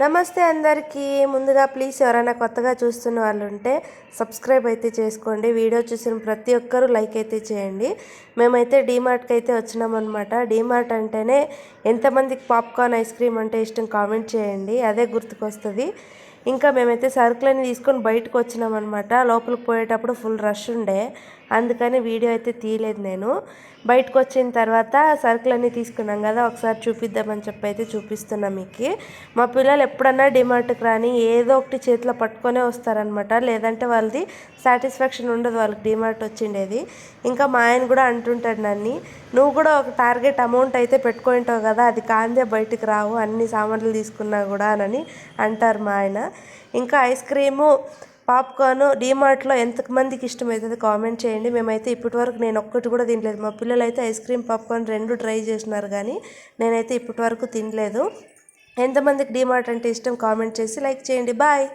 నమస్తే అందరికీ. ముందుగా ప్లీజ్ ఎవరైనా కొత్తగా చూస్తున్న వాళ్ళు ఉంటే సబ్స్క్రైబ్ అయితే చేసుకోండి. వీడియో చూసిన ప్రతి ఒక్కరూ లైక్ అయితే చేయండి. మేమైతే డీమార్ట్కి అయితే వచ్చినామన్నమాట. డీమార్ట్ అంటేనే ఎంతమందికి పాప్కార్న్ ఐస్ క్రీమ్ అంటే ఇష్టం కామెంట్ చేయండి, అదే గుర్తుకొస్తుంది. ఇంకా మేమైతే సరుకులన్నీ తీసుకొని బయటకు వచ్చినామన్నమాట. లోపలికి పోయేటప్పుడు ఫుల్ రష్ ఉండే, అందుకని వీడియో అయితే తీయలేదు నేను. బయటకు వచ్చిన తర్వాత సరుకులన్నీ తీసుకున్నాం కదా, ఒకసారి చూపిద్దామని చెప్పి అయితే చూపిస్తున్నాం మీకు. మా పిల్లలు ఎప్పుడన్నా డిమార్ట్కి రాని ఏదో ఒకటి చేతిలో పట్టుకొనే వస్తారనమాట, లేదంటే వాళ్ళది సాటిస్ఫాక్షన్ ఉండదు వాళ్ళకి డిమార్ట్ వచ్చిండేది. ఇంకా మా ఆయన కూడా అంటుంటాడు, నన్ను నువ్వు కూడా ఒక టార్గెట్ అమౌంట్ అయితే పెట్టుకుంటావు కదా, అది కాందే బయటకు రావు అన్ని సామాన్లు తీసుకున్నా కూడా అని అంటారు మా ఆయన. ఇంకా ఐస్ క్రీము పాప్కార్న్ డీమార్ట్లో ఎంతమందికి ఇష్టమవుతుంది కామెంట్ చేయండి. మేమైతే ఇప్పటివరకు నేను ఒక్కటి కూడా తినలేదు. మా పిల్లలు అయితే ఐస్ క్రీమ్ పాప్కార్న్ రెండు ట్రై చేసినారు, కానీ నేనైతే ఇప్పటివరకు తినలేదు. ఎంతమందికి డీమార్ట్ అంటే ఇష్టం కామెంట్ చేసి లైక్ చేయండి. బాయ్.